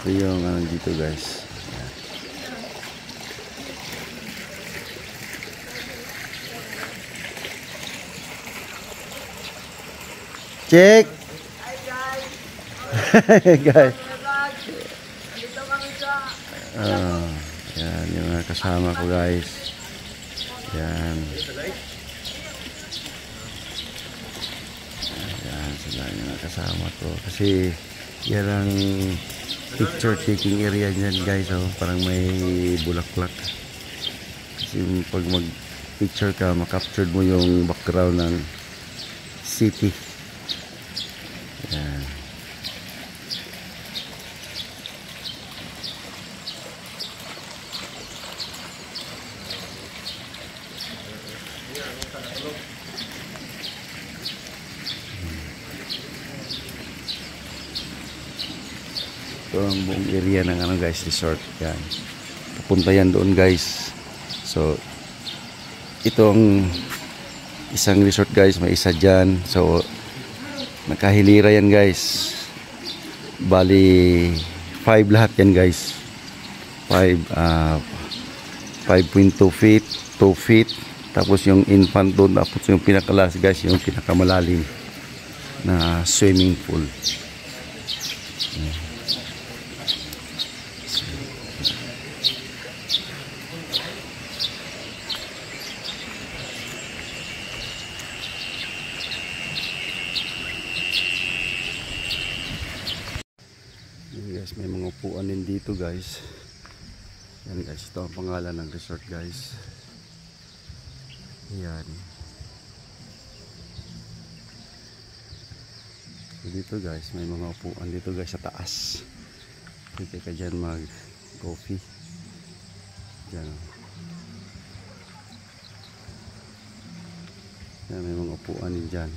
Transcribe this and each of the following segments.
Ito yung ano dito guys. Check! Hi guys! Dito kami sa... Yan yung mga kasama ko guys. Yan. Yan sila yung mga kasama ko. Kasi yan ang picture taking area dyan guys. Oh. Parang may bulaklak. Kasi pag mag picture ka, makaptured mo yung background ng city. Yan. Ito ang buong area ng ano guys, resort. Yan. Pupunta yan doon guys. So itong isang resort guys, may isa dyan. So nakahilira yan guys. Bali 5 lahat yan guys. 5.2 feet, 2 feet. Tapos yung infant doon, tapos yung pinakalas guys, yung pinakamalalim na swimming pool. Guys, may mga upuan din dito guys. Yan guys, ito ang pangalan ng resort guys. Yan. So dito guys, may mga upuan dito guys sa taas. Pwede ka dyan mag coffee. Dyan. Yan, may mga upuan din dyan.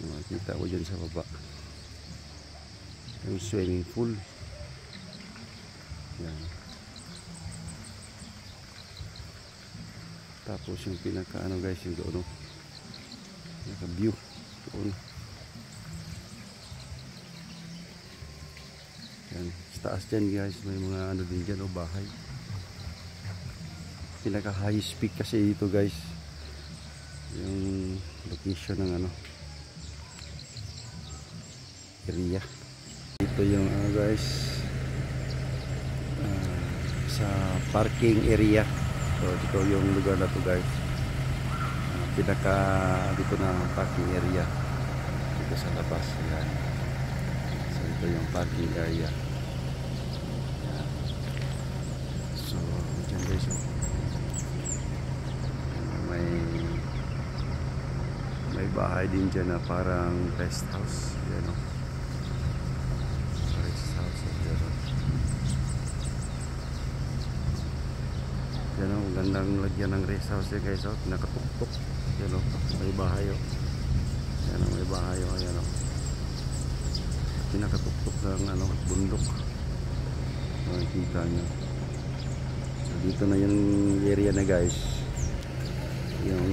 Makikita ko dyan sa baba yung swimming pool. Yan. Tapos yung pinaka ano guys, yung doon, pinaka view doon. Yan, sa taas dyan guys, may mga ano din dyan o bahay. Pinaka high peak kasi dito guys, yung location ng ano area. Ito yung guys, sa parking area. So ito yung lugar na to guys, pinaka dito na parking area dito sa labas. Yan. So ito yung parking area. Yan. So dyan guys, may bahay din dyan na parang rest house. Yan o. Yan o, gandang lagyan ng rest house guys o, nakatuktok. Yan o, may bahay o. Yan o, may bahay o. Yan o, pinakatuktok ng ano, bundok. Makikita nyo. So dito na yung area na guys, yung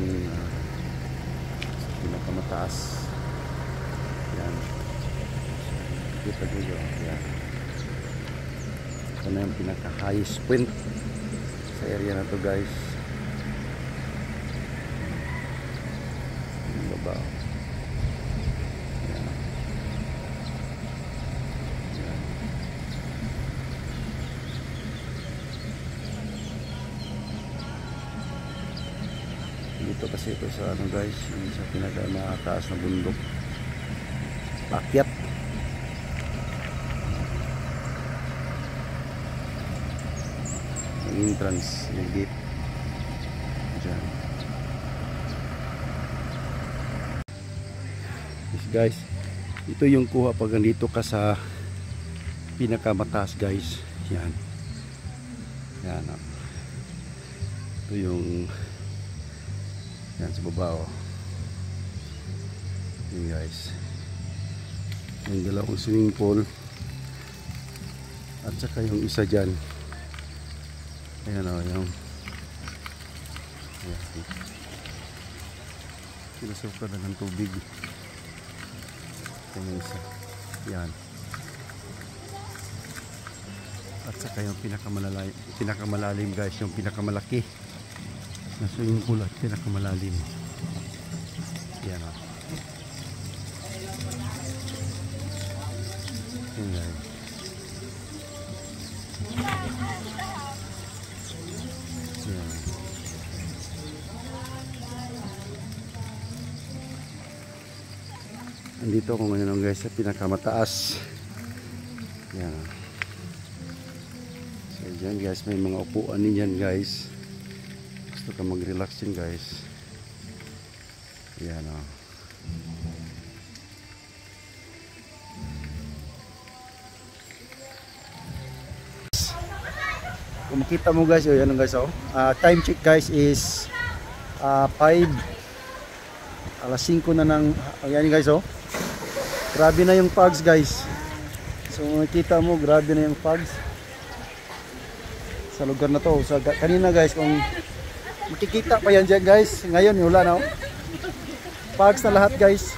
pinakamataas. Yan, kita nyo. Yan, ito na yung pinaka highest point sa area na to guys. Yung baba. Yan. Yan. Dito kasi ito sa ano guys, sa pinaka mataas na bundok. Akyat. Entrance, yung gate dyan. Yes guys, ito yung kuha pag nandito ka sa pinakamataas guys. Yan. Yan o. Ito yung yan sa baba o. Yan guys, yung dalawang swimming pool at saka yung isa dyan. Ayan o, yung sinasuka na ng tubig. Ito yung isa. Yan. At saka yung pinakamalalim guys, yung pinakamalaki na swimming pool at pinakamalalim. Yan o. Yan guys. Yan. Andito ako ngayon guys sa pinakamataas. Yan. So dyan guys, may mga upuan din dyan guys. Gusto ka mag-relax din guys. Yan o. Kung makita mo guys, yan guys oh. Time check guys is 5 alas 5 na ng yan guys oh. Grabe na yung fogs guys. So makita mo, grabe na yung fogs sa lugar na to. So kanina guys, kung makikita pa yan dyan guys, ngayon wala na oh. Fogs na lahat guys.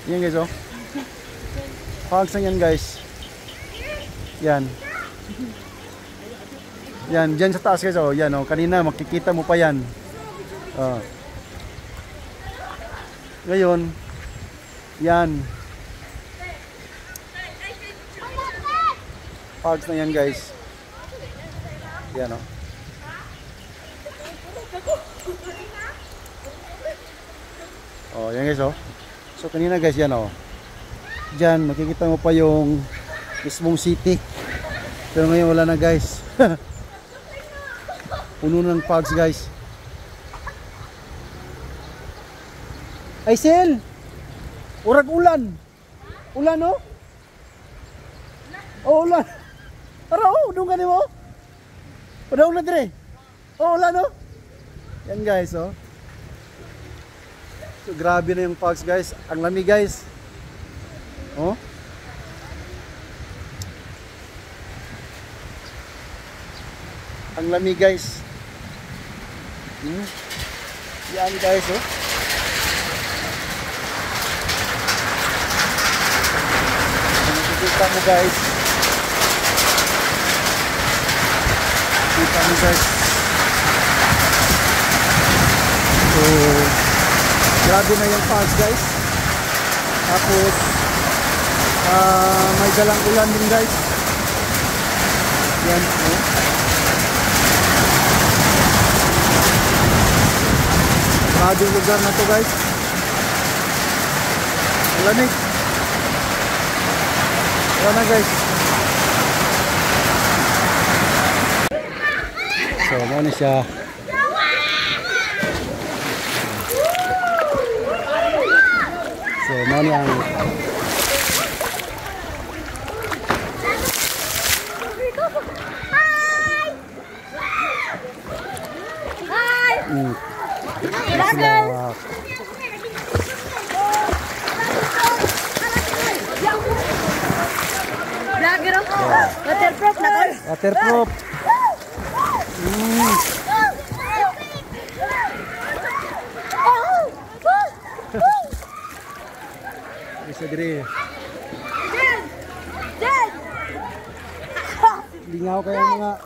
Yan guys oh. Fogs na yan guys. Yan. Yan, dyan sa taas guys oh. Yan oh, kanina makikita mo pa yan. Ngayon, yan. Fogs na yan guys. Yan oh. Oh, yan guys oh. So kanina guys yan oh. Diyan makikita mo pa yung mismong city. Pero ngayon wala na guys. Puno ng fogs guys. Ay Sel, urag ulan. Ulan oh. Oh ulan. Tara oh, dungan mo. Pada ulan dire. Oh ulan oh. Yan guys oh. So grabe na yung fogs guys. Ang lamig guys. Oh. Ang lamig guys. Yan guys oh. Kita mo guys. Kita mo guys. So grabe na yung fogs guys. Tapos may dalang ulan din guys. Yan oh. Grabe yung lugar na to guys. Lamig. Wala na guys. So ano siya. So ano ang Waterproof na guys. waterproof. Isa dire. Lingaw kayong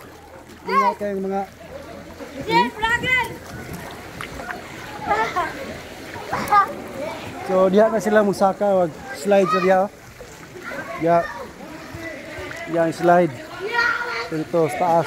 mga So diha na sila musaka, wag slide sa diha. Ya. Yang slide. Ito sa taas.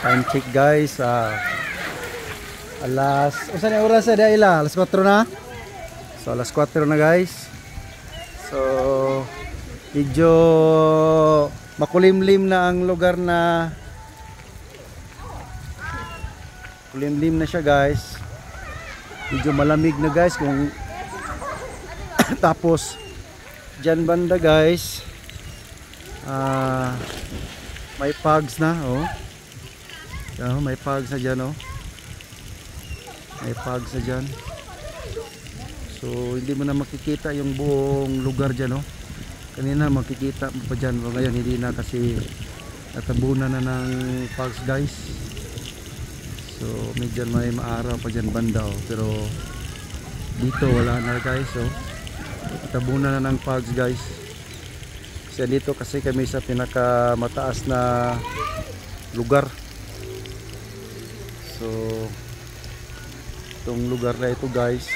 Time check guys, usan na oras na ila? Alas 4 na? So alas 4 na guys. So medyo makulimlim na ang lugar na. Kulimlim na siya guys. Medyo malamig na guys kung tapos dyan banda guys may pugs na, oh. Yan, may pugs na dyan, oh. May pugs na dyan. So hindi mo na makikita yung buong lugar dyan, oh. Kanina makikita mo pa dyan, pero ngayon hindi na kasi natabunan na ng pugs, guys. So medyo may maaraw pa dyan banda, oh. Pero dito wala na, guys, oh. Natabunan na ng pugs, guys. Kasi dito kasi kami sa pinaka mataas na lugar. So itong lugar na ito, guys,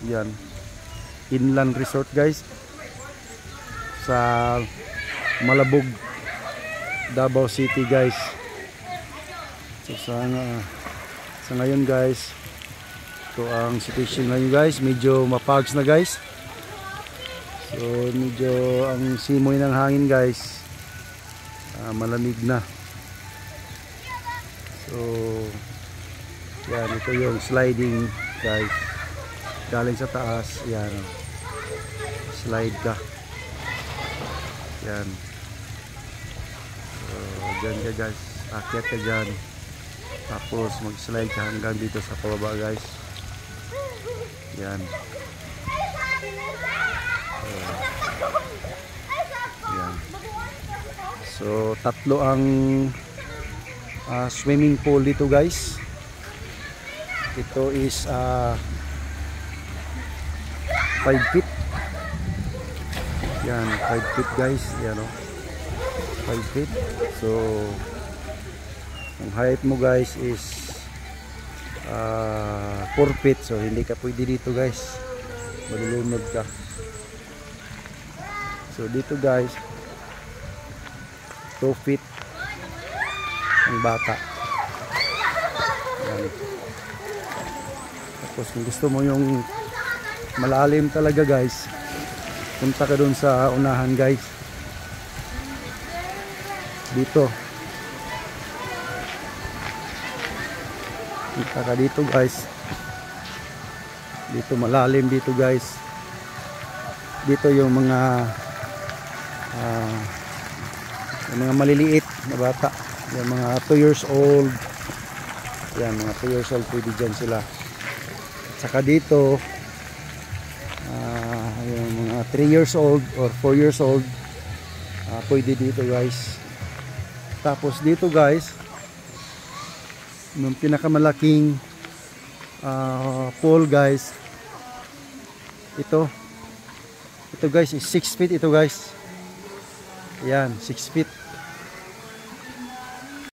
yan, inland resort, guys, sa Malabog, Davao City, guys. So sa ngayon, guys, ito ang situation ngayon, guys. Medyo mapags na, guys. So medyo ang simoy ng hangin, guys, malamig na. So yan, ito yung sliding, guys, galing sa taas. Yan, slide ka. Yan. So dyan ka, guys, akyat ka dyan, tapos mag slide ka hanggang dito sa pababa, guys. Yan. Yan. So tatlo ang swimming pool dito, guys. Ito is 5 feet. Yan, 5 feet, guys. Yan, oh. 5 feet. So ang height mo, guys, is 4 feet. So hindi ka pwede dito, guys. Malulunod ka. So dito, guys, 2 feet ang bata. Yan. Tapos kung gusto mo yung malalim talaga, guys, punta ka dun sa unahan, guys. Dito. Punta ka dito, guys. Dito malalim dito, guys. Dito yung mga maliliit na bata. Yung mga 2 years old. Yan, mga 2 years old, pwede dyan sila. At saka dito, yung mga 3 years old or 4 years old, pwede dito, guys. Tapos dito, guys, yung pinakamalaking pool, guys, ito guys is 6 feet ito, guys. Yan, 6 feet.